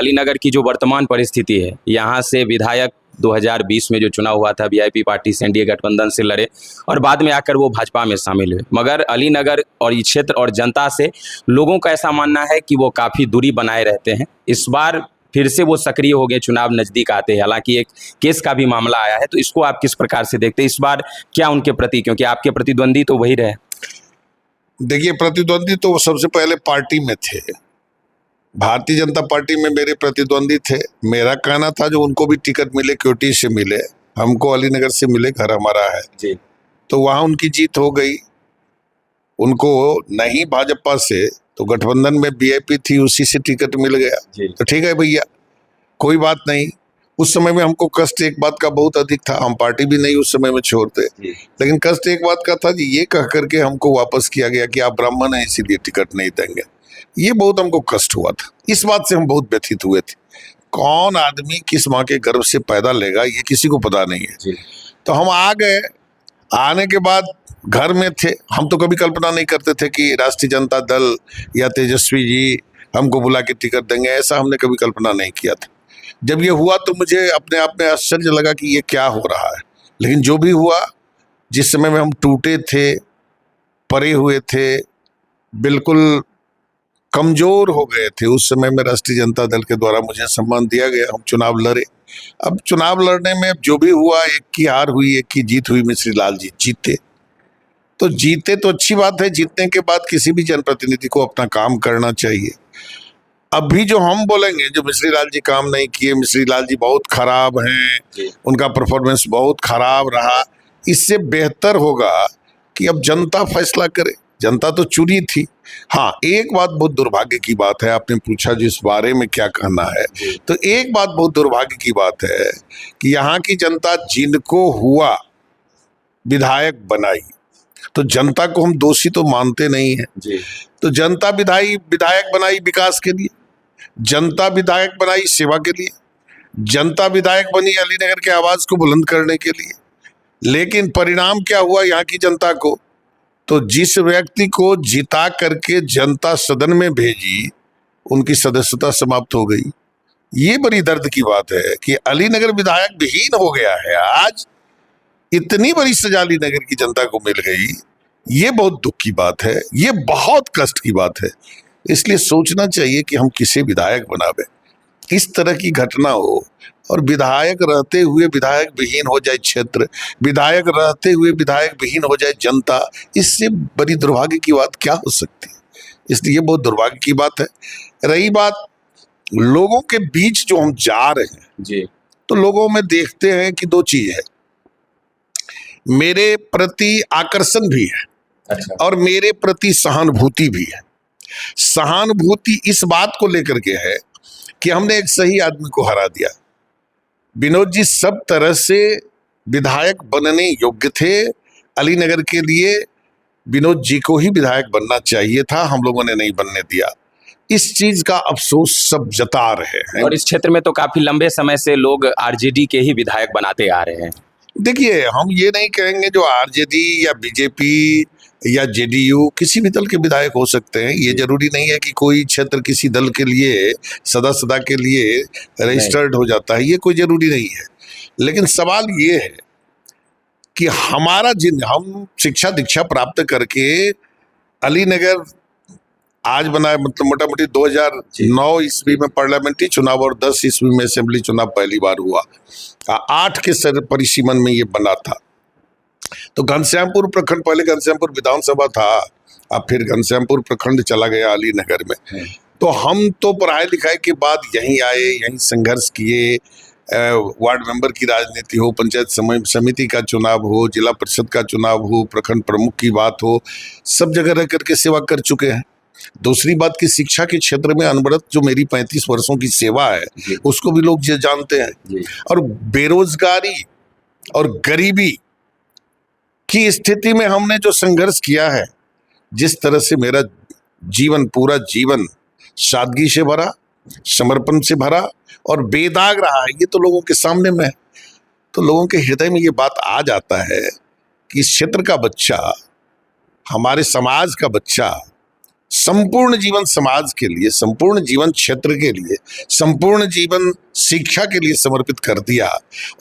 अलीनगर की जो वर्तमान परिस्थिति है, यहाँ से विधायक 2020 में जो चुनाव हुआ था वीआईपी पार्टी से एनडीए गठबंधन से लड़े और बाद में आकर वो भाजपा में शामिल हुए, मगर अलीनगर और ये क्षेत्र और जनता से लोगों का ऐसा मानना है कि वो काफ़ी दूरी बनाए रहते हैं। इस बार फिर से वो सक्रिय हो गए, चुनाव नज़दीक आते हैं, हालांकि एक केस का भी मामला आया है, तो इसको आप किस प्रकार से देखते हैं इस बार क्या उनके प्रति, क्योंकि आपके प्रतिद्वंदी तो वही रहे? देखिए, प्रतिद्वंदी तो सबसे पहले पार्टी में थे, भारतीय जनता पार्टी में मेरे प्रतिद्वंदी थे। मेरा कहना था जो उनको भी टिकट मिले, क्योटी से मिले, हमको अलीनगर से मिले, घर हमारा है जी। तो वहाँ उनकी जीत हो गई। उनको नहीं भाजपा से, तो गठबंधन में बीजेपी थी, उसी से टिकट मिल गया तो ठीक है भैया, कोई बात नहीं। उस समय में हमको कष्ट एक बात का बहुत अधिक था, हम पार्टी भी नहीं उस समय में छोड़ते, लेकिन कष्ट एक बात का था कि ये कह करके हमको वापस किया गया कि आप ब्राह्मण हैं इसीलिए टिकट नहीं देंगे। ये बहुत हमको कष्ट हुआ था, इस बात से हम बहुत व्यथित हुए थे। कौन आदमी किस माँ के गर्भ से पैदा लेगा ये किसी को पता नहीं है। तो हम आ गए, आने के बाद घर में थे, हम तो कभी कल्पना नहीं करते थे कि राष्ट्रीय जनता दल या तेजस्वी जी हमको बुला के टिकट देंगे, ऐसा हमने कभी कल्पना नहीं किया था। जब ये हुआ तो मुझे अपने आप में आश्चर्य लगा कि ये क्या हो रहा है, लेकिन जो भी हुआ, जिस समय में हम टूटे थे, परे हुए थे, बिल्कुल कमजोर हो गए थे, उस समय में राष्ट्रीय जनता दल के द्वारा मुझे सम्मान दिया गया, हम चुनाव लड़े। अब चुनाव लड़ने में जो भी हुआ, एक की हार हुई एक की जीत हुई, मिश्री लाल जी जीते। तो जीते तो अच्छी बात है, जीतने के बाद किसी भी जनप्रतिनिधि को अपना काम करना चाहिए। अभी जो हम बोलेंगे जो मिश्री लाल जी काम नहीं किए, मिश्री लाल जी बहुत खराब हैं, उनका परफॉर्मेंस बहुत खराब रहा, इससे बेहतर होगा कि अब जनता फैसला करे। जनता तो चुनी थी। हाँ, एक बात बहुत दुर्भाग्य की बात है, आपने पूछा जिस बारे में क्या कहना है, तो एक बात बहुत दुर्भाग्य की बात है कि यहाँ की जनता जिनको हुआ विधायक बनाई, तो जनता को हम दोषी तो मानते नहीं है। तो जनता विधायक बनाई विकास के लिए, जनता विधायक बनाई सेवा के लिए, जनता विधायक बनी अलीनगर के आवाज को बुलंद करने के लिए, लेकिन परिणाम क्या हुआ यहाँ की जनता को? तो जिस व्यक्ति को जिता करके जनता सदन में भेजी, उनकी सदस्यता समाप्त हो गई। ये बड़ी दर्द की बात है कि अलीनगर विधायक विहीन हो गया है। आज इतनी बड़ी सजा अलीनगर की जनता को मिल गई, ये बहुत दुख की बात है, ये बहुत कष्ट की बात है। इसलिए सोचना चाहिए कि हम किसे विधायक बनावे। इस तरह की घटना हो और विधायक रहते हुए विधायक विहीन हो जाए क्षेत्र, विधायक रहते हुए विधायक विहीन हो जाए जनता, इससे बड़ी दुर्भाग्य की बात क्या हो सकती है। इसलिए ये बहुत दुर्भाग्य की बात है। रही बात लोगों के बीच जो हम जा रहे हैं तो लोगों में देखते हैं कि दो चीज है, मेरे प्रति आकर्षण भी है और मेरे प्रति सहानुभूति भी है। सहानुभूति इस बात को लेकर के है कि हमने एक सही आदमी को हरा दिया। विनोद जी सब तरह से विधायक बनने योग्य थे, अलीनगर के लिए विनोद जी को ही विधायक बनना चाहिए था, हम लोगों ने नहीं बनने दिया। इस चीज का अफसोस सब जता रहे हैं। और इस क्षेत्र में तो काफी लंबे समय से लोग आरजेडी के ही विधायक बनाते आ रहे हैं। देखिए, हम ये नहीं कहेंगे जो आरजेडी या बीजेपी या जेडीयू किसी भी दल के विधायक हो सकते हैं। ये जरूरी नहीं है कि कोई क्षेत्र किसी दल के लिए सदा के लिए रजिस्टर्ड हो जाता है, ये कोई जरूरी नहीं है। लेकिन सवाल ये है कि हमारा हम शिक्षा दीक्षा प्राप्त करके अलीनगर आज बना, मतलब मोटा मोटी 2009 ईस्वी में पार्लियामेंट्री चुनाव और 10 ईस्वी में असेंबली चुनाव पहली बार हुआ, 8 के परिसीमन में ये बना था। तो घनश्यामपुर प्रखंड, पहले घनश्यामपुर विधानसभा था, अब फिर घनश्यामपुर प्रखंड चला गया अलीनगर में। तो हम तो पढ़ाई लिखाई के बाद यहीं आए, यहीं संघर्ष किए, वार्ड मेंबर की राजनीति हो, पंचायत समिति का चुनाव हो, जिला परिषद का चुनाव हो, प्रखंड प्रमुख की बात हो, सब जगह रह करके सेवा कर चुके हैं। दूसरी बात की शिक्षा के क्षेत्र में अनवरत जो मेरी 35 वर्षों की सेवा है उसको भी लोग जानते हैं। और बेरोजगारी और गरीबी की स्थिति में हमने जो संघर्ष किया है, जिस तरह से मेरा जीवन, पूरा जीवन सादगी से भरा, समर्पण से भरा और बेदाग रहा है, ये तो लोगों के सामने में है। तो लोगों के हृदय में ये बात आ जाता है कि इस क्षेत्र का बच्चा, हमारे समाज का बच्चा संपूर्ण जीवन समाज के लिए, संपूर्ण जीवन क्षेत्र के लिए, संपूर्ण जीवन शिक्षा के लिए समर्पित कर दिया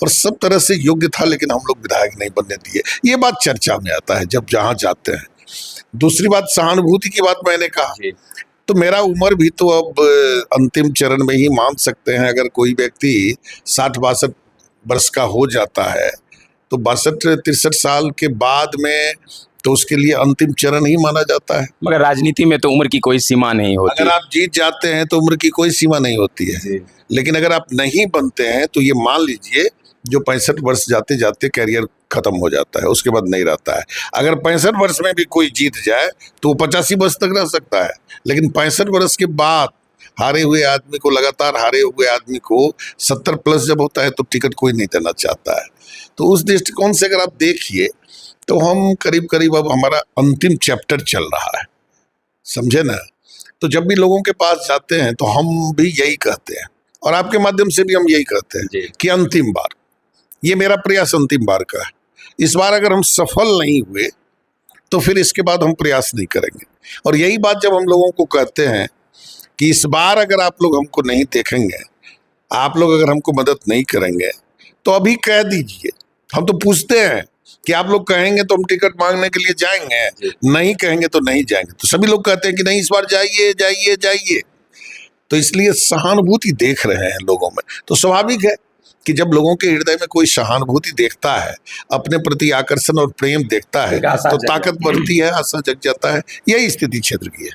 और सब तरह से योग्य था, लेकिन हम लोग विधायक नहीं बनने दिए। ये बात चर्चा में आता है जब जहां जाते हैं। दूसरी बात, सहानुभूति की बात मैंने कहा, तो मेरा उम्र भी तो अब अंतिम चरण में ही मान सकते हैं। अगर कोई व्यक्ति 60-62 वर्ष का हो जाता है तो 62-63 साल के बाद में तो उसके लिए अंतिम चरण ही माना जाता है। मगर राजनीति में तो उम्र की कोई सीमा नहीं होती। अगर आप जीत जाते हैं तो उम्र की कोई सीमा नहीं होती है, लेकिन अगर आप नहीं बनते हैं तो ये मान लीजिए जो 65 वर्ष जाते जाते कैरियर खत्म हो जाता है, उसके बाद नहीं रहता है। अगर 65 वर्ष में भी कोई जीत जाए तो वो 85 वर्ष तक रह सकता है, लेकिन 65 वर्ष के बाद हारे हुए आदमी को, लगातार हारे हुए आदमी को 70 प्लस जब होता है तो टिकट कोई नहीं देना चाहता है। तो उस दृष्टिकोण से अगर आप देखिए तो हम करीब करीब अब हमारा अंतिम चैप्टर चल रहा है, समझे ना। तो जब भी लोगों के पास जाते हैं तो हम भी यही कहते हैं और आपके माध्यम से भी हम यही कहते हैं कि अंतिम बार, ये मेरा प्रयास अंतिम बार का है। इस बार अगर हम सफल नहीं हुए तो फिर इसके बाद हम प्रयास नहीं करेंगे। और यही बात जब हम लोगों को कहते हैं कि इस बार अगर आप लोग हमको नहीं देखेंगे, आप लोग अगर हमको मदद नहीं करेंगे तो अभी कह दीजिए। हम तो पूछते हैं कि आप लोग कहेंगे तो हम टिकट मांगने के लिए जाएंगे, नहीं कहेंगे तो नहीं जाएंगे। तो सभी लोग कहते हैं कि नहीं, इस बार जाइए जाइए जाइए। तो इसलिए सहानुभूति देख रहे हैं लोगों में, तो स्वाभाविक है कि जब लोगों के हृदय में कोई सहानुभूति देखता है, अपने प्रति आकर्षण और प्रेम देखता है, तो ताकत बढ़ती है, आशा जग जाता है। यही स्थिति क्षेत्र की है।